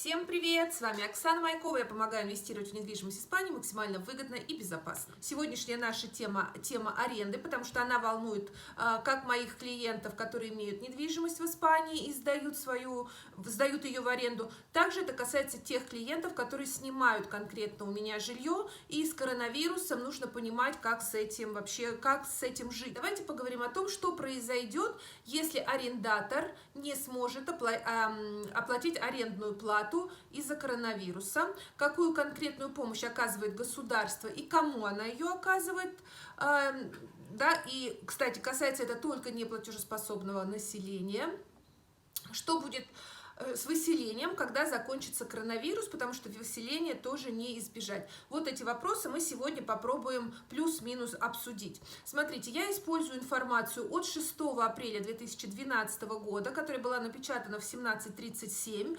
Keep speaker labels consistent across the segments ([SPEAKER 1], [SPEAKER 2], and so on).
[SPEAKER 1] Всем привет! С вами Оксана Майкова. Я помогаю инвестировать в недвижимость в Испании максимально выгодно и безопасно. Сегодняшняя наша тема аренды, потому что она волнует как моих клиентов, которые имеют недвижимость в Испании и сдают ее в аренду. Также это касается тех клиентов, которые снимают конкретно у меня жилье, и с коронавирусом нужно понимать, как с этим жить. Давайте поговорим о том, что произойдет, если арендатор не сможет оплатить арендную плату из-за коронавируса, какую конкретную помощь оказывает государство и кому она ее оказывает. И, кстати, касается это только неплатежеспособного населения. Что будет с выселением, когда закончится коронавирус, потому что выселение тоже не избежать. Вот эти вопросы мы сегодня попробуем плюс-минус обсудить. Смотрите, я использую информацию от 6 апреля 2012 года, которая была напечатана в 17:37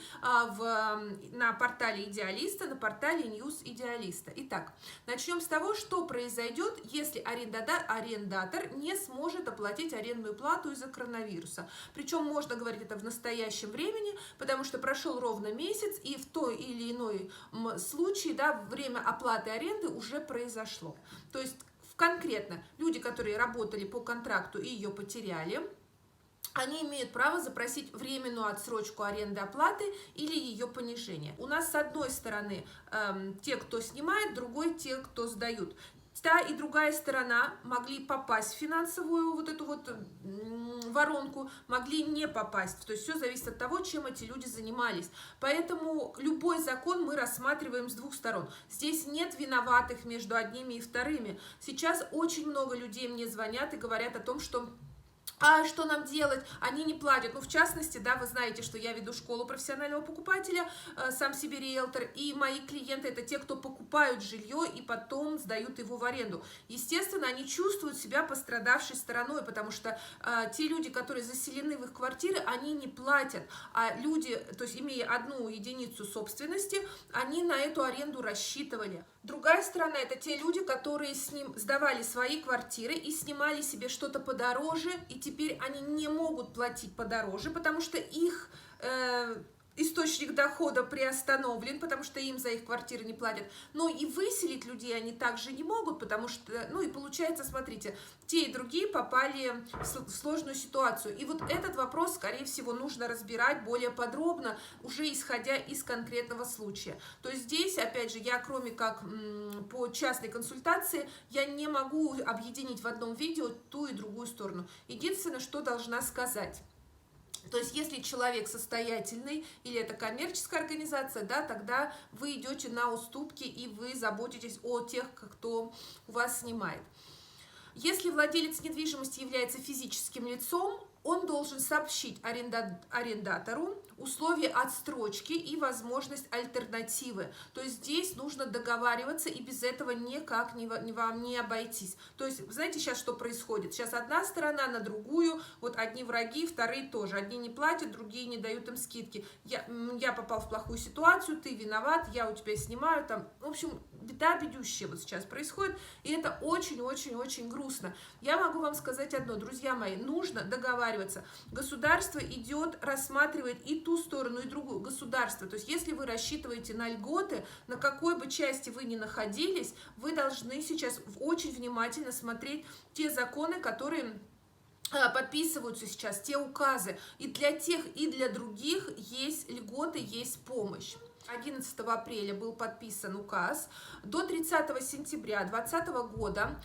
[SPEAKER 1] на портале Идеалиста, на портале News Идеалиста. Итак, начнем с того, что произойдет, если арендатор не сможет оплатить арендную плату из-за коронавируса. Причем можно говорить это в настоящем времени, потому что прошел ровно месяц, и в той или иной случае, время оплаты аренды уже произошло. То есть конкретно люди, которые работали по контракту и ее потеряли, они имеют право запросить временную отсрочку аренды оплаты или ее понижение. У нас с одной стороны те, кто снимает, другой те, кто сдают. Та и другая сторона могли попасть в финансовую воронку, могли не попасть. То есть все зависит от того, чем эти люди занимались. Поэтому любой закон мы рассматриваем с двух сторон. Здесь нет виноватых между одними и вторыми. Сейчас очень много людей мне звонят и говорят о том, что что нам делать? Они не платят. В частности, вы знаете, что я веду школу профессионального покупателя, сам себе риэлтор, и мои клиенты — это те, кто покупают жилье и потом сдают его в аренду. Естественно, они чувствуют себя пострадавшей стороной, потому что те люди, которые заселены в их квартиры, они не платят, а люди, то есть имея одну единицу собственности, они на эту аренду рассчитывали. Другая сторона — это те люди, которые сдавали свои квартиры и снимали себе что-то подороже, и теперь они не могут платить подороже, потому что их источник дохода приостановлен, потому что им за их квартиры не платят. Но и выселить людей они также не могут, потому что, и получается, смотрите, те и другие попали в сложную ситуацию. И вот этот вопрос, скорее всего, нужно разбирать более подробно, уже исходя из конкретного случая. То есть здесь, опять же, я, кроме как по частной консультации, я не могу объединить в одном видео ту и другую сторону. Единственное, что должна сказать. То есть, если человек состоятельный или это коммерческая организация, тогда вы идете на уступки и вы заботитесь о тех, кто у вас снимает. Если владелец недвижимости является физическим лицом, он должен сообщить арендатору условия отстрочки и возможность альтернативы. То есть здесь нужно договариваться, и без этого никак вам не обойтись. То есть, знаете, сейчас что происходит? Сейчас одна сторона на другую, одни враги, вторые тоже. Одни не платят, другие не дают им скидки. Я попал в плохую ситуацию, ты виноват, я у тебя снимаю. В общем, беда бедющая сейчас происходит, и это очень-очень-очень грустно. Я могу вам сказать одно, друзья мои, нужно договариваться. Государство рассматривает и ту сторону, и другую. Государство, то есть если вы рассчитываете на льготы, на какой бы части вы ни находились, вы должны сейчас очень внимательно смотреть те законы, которые подписываются сейчас, те указы. И для тех, и для других есть льготы, есть помощь. 11 апреля был подписан указ. До 30 сентября 2020 года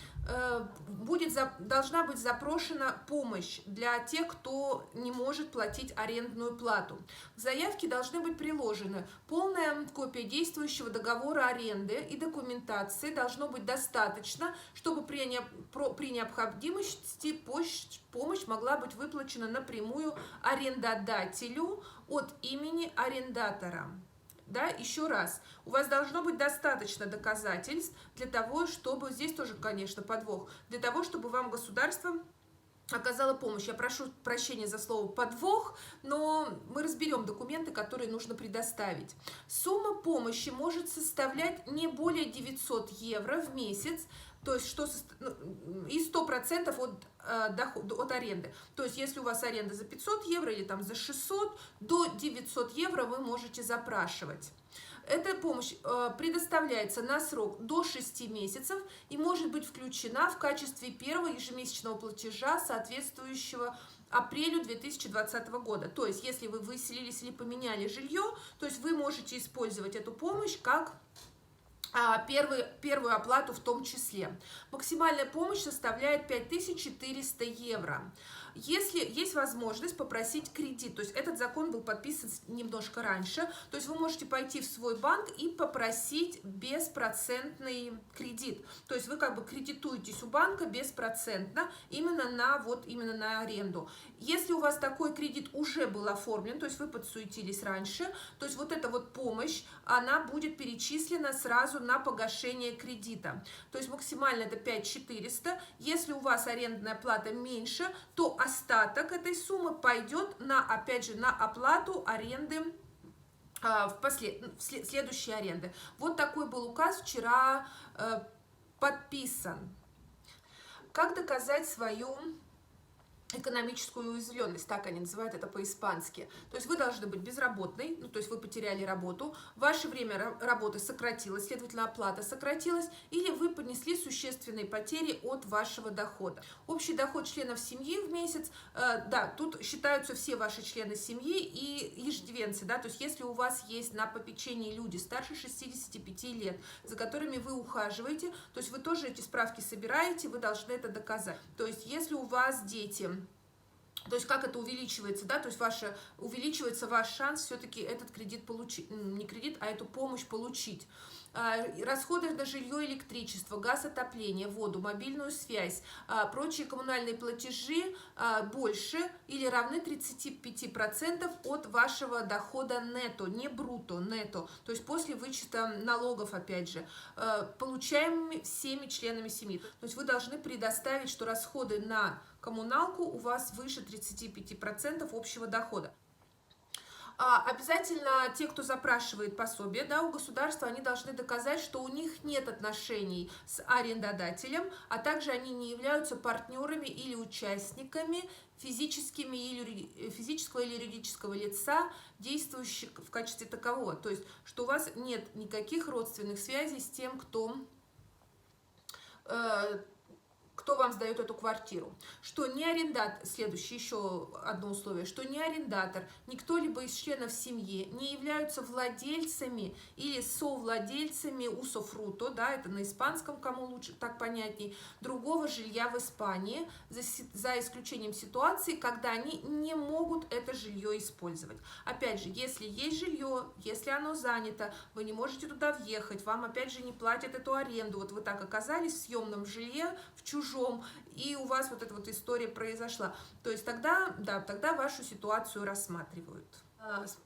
[SPEAKER 1] должна быть запрошена помощь для тех, кто не может платить арендную плату. В заявке должны быть приложены полная копия действующего договора аренды и документации. Должно быть достаточно, чтобы при необходимости помощь могла быть выплачена напрямую арендодателю от имени арендатора. Еще раз, у вас должно быть достаточно доказательств для того, чтобы, здесь тоже, конечно, подвох, для того, чтобы вам государство оказала помощь. Я прошу прощения за слово «подвох», но мы разберем документы, которые нужно предоставить. Сумма помощи может составлять не более 900 евро в месяц то есть и 100% от аренды. То есть если у вас аренда за 500 евро или там за 600, до 900 евро вы можете запрашивать. Эта помощь предоставляется на срок до 6 месяцев и может быть включена в качестве первого ежемесячного платежа, соответствующего апрелю 2020 года. То есть, если вы выселились или поменяли жилье, то есть вы можете использовать эту помощь как первую оплату в том числе. Максимальная помощь составляет 5400 евро. Если есть возможность попросить кредит, то есть этот закон был подписан немножко раньше, то есть вы можете пойти в свой банк и попросить беспроцентный кредит. То есть вы как бы кредитуетесь у банка беспроцентно именно на аренду. Если у вас такой кредит уже был оформлен, то есть вы подсуетились раньше, то есть вот эта вот помощь, она будет перечислена сразу на погашение кредита. То есть максимально это 5400. Если у вас арендная плата меньше, то остаток этой суммы пойдет опять же, на оплату аренды, следующей аренды. Вот такой был указ вчера подписан. Как доказать свою экономическую уязвленность, так они называют это по-испански. То есть вы должны быть безработной, то есть вы потеряли работу, ваше время работы сократилось, следовательно, оплата сократилась, или вы понесли существенные потери от вашего дохода. Общий доход членов семьи в месяц, да, тут считаются все ваши члены семьи и иждивенцы, да, то есть если у вас есть на попечении люди старше 65 лет, за которыми вы ухаживаете, то есть вы тоже эти справки собираете, вы должны это доказать. То есть если у вас дети, то есть как это увеличивается, да, то есть увеличивается ваш шанс все-таки этот кредит получить, не кредит, а эту помощь получить. Расходы на жилье, электричество, газ, отопление, воду, мобильную связь, прочие коммунальные платежи больше или равны 35% от вашего дохода нетто, не бруто, нетто, то есть после вычета налогов, опять же, получаемыми всеми членами семьи. То есть вы должны предоставить, что расходы на коммуналку у вас выше 35% общего дохода. Обязательно те, кто запрашивает пособие, да, у государства, они должны доказать, что у них нет отношений с арендодателем, а также они не являются партнерами или участниками физического или юридического лица, действующих в качестве такового. То есть, что у вас нет никаких родственных связей с тем, кто вам сдает эту квартиру, что не арендатор, следующее еще одно условие, что не арендатор, ни кто-либо из членов семьи не являются владельцами или совладельцами усофруто, да, это на испанском, кому лучше так понятней, другого жилья в Испании, за исключением ситуации, когда они не могут это жилье использовать. Опять же, если есть жилье, если оно занято, вы не можете туда въехать, вам опять же не платят эту аренду, вот вы так оказались в съемном жилье, в чужом, и у вас вот эта вот история произошла, то есть тогда, да, тогда вашу ситуацию рассматривают.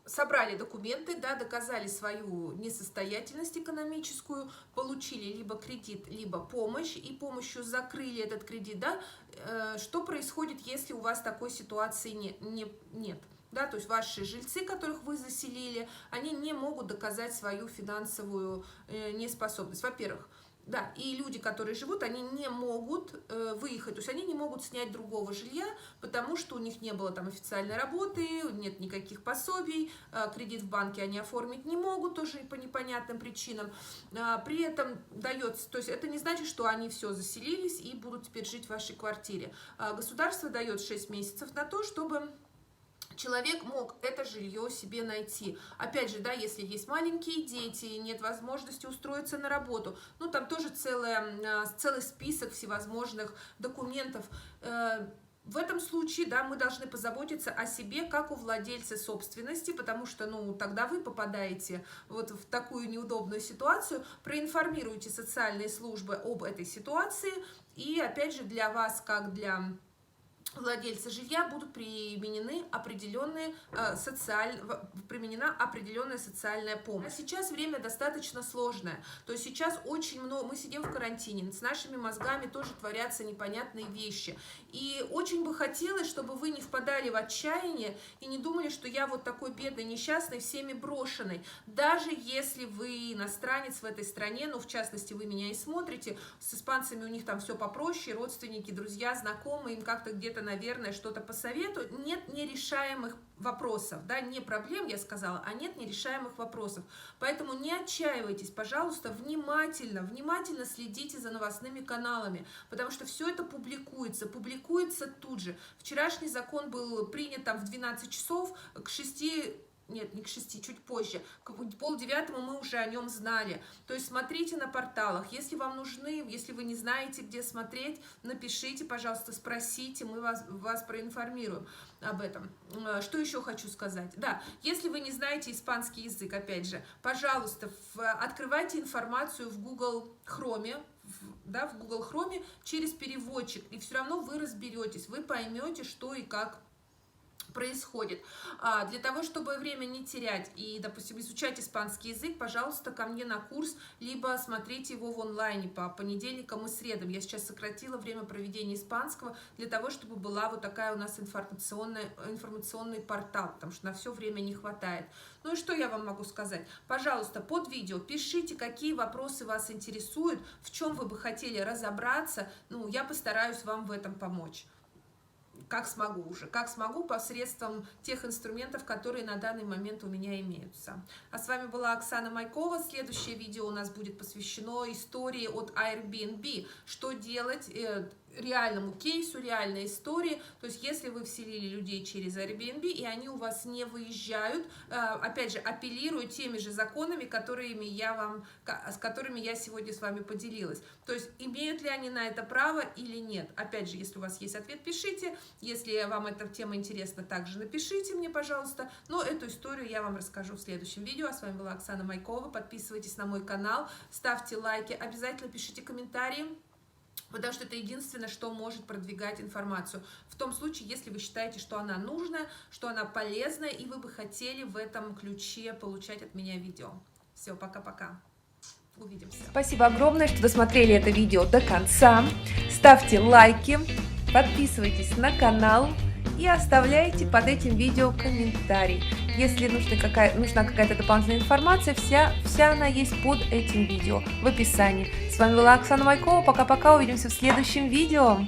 [SPEAKER 1] Собрали документы, да, доказали свою несостоятельность экономическую, получили либо кредит, либо помощь, и помощью закрыли этот кредит, да, что происходит, если у вас такой ситуации нет? Да, то есть ваши жильцы, которых вы заселили, они не могут доказать свою финансовую неспособность. Во-первых, да, и люди, которые живут, они не могут выехать, то есть они не могут снять другого жилья, потому что у них не было там официальной работы, нет никаких пособий, кредит в банке они оформить не могут, тоже по непонятным причинам. При этом дается, то есть это не значит, что они все заселились и будут теперь жить в вашей квартире. Государство дает 6 месяцев на то, чтобы человек мог это жилье себе найти. Опять же, да, если есть маленькие дети, нет возможности устроиться на работу, ну, там тоже целый список всевозможных документов. В этом случае, да, мы должны позаботиться о себе, как у владельца собственности, потому что, ну, тогда вы попадаете вот в такую неудобную ситуацию, проинформируйте социальные службы об этой ситуации, и, опять же, для вас, как для владельца жилья будут применена определенная социальная помощь. А сейчас время достаточно сложное, то есть сейчас очень много, мы сидим в карантине, с нашими мозгами тоже творятся непонятные вещи, и очень бы хотелось, чтобы вы не впадали в отчаяние и не думали, что я вот такой бедный, несчастный, всеми брошенный. Даже если вы иностранец в этой стране, ну, в частности, вы меня и смотрите, с испанцами у них там все попроще, родственники, друзья, знакомые, им как-то где-то, наверное, что-то посоветуют. Нет нерешаемых вопросов, да, не проблем, я сказала, а нет нерешаемых вопросов. Поэтому не отчаивайтесь, пожалуйста, внимательно следите за новостными каналами, потому что все это публикуется тут же. Вчерашний закон был принят там в 12 часов, к 6... Нет, не к 6, чуть позже. К 8:30 мы уже о нем знали. То есть смотрите на порталах. Если вам нужны, если вы не знаете, где смотреть, напишите, пожалуйста, спросите, мы вас проинформируем об этом. Что еще хочу сказать? Да, если вы не знаете испанский язык, опять же, пожалуйста, открывайте информацию в Google Chrome, да, в Google Chrome через переводчик, и все равно вы разберетесь, вы поймете, что и как происходит. Для того, чтобы время не терять и, допустим, изучать испанский язык, пожалуйста, ко мне на курс, либо смотрите его в онлайне по понедельникам и средам. Я сейчас сократила время проведения испанского для того, чтобы была вот такая у нас информационный портал, потому что на все время не хватает. Ну и что я вам могу сказать? Пожалуйста, под видео пишите, какие вопросы вас интересуют, в чем вы бы хотели разобраться. Ну, я постараюсь вам в этом помочь. Как смогу посредством тех инструментов, которые на данный момент у меня имеются. А с вами была Оксана Майкова. Следующее видео у нас будет посвящено истории от Airbnb. Что делать реальному кейсу, реальной истории. То есть, если вы вселили людей через Airbnb, и они у вас не выезжают, опять же, апеллирую теми же законами, с которыми я сегодня с вами поделилась. То есть, имеют ли они на это право или нет? Опять же, если у вас есть ответ, пишите. Если вам эта тема интересна, также напишите мне, пожалуйста. Но эту историю я вам расскажу в следующем видео. А с вами была Оксана Майкова. Подписывайтесь на мой канал, ставьте лайки, обязательно пишите комментарии, потому что это единственное, что может продвигать информацию. В том случае, если вы считаете, что она нужная, что она полезная, и вы бы хотели в этом ключе получать от меня видео. Все, пока-пока. Увидимся.
[SPEAKER 2] Спасибо огромное, что досмотрели это видео до конца. Ставьте лайки, подписывайтесь на канал и оставляйте под этим видео комментарий. Если нужна какая-то дополнительная информация, вся она есть под этим видео в описании. С вами была Оксана Майкова. Пока-пока, увидимся в следующем видео.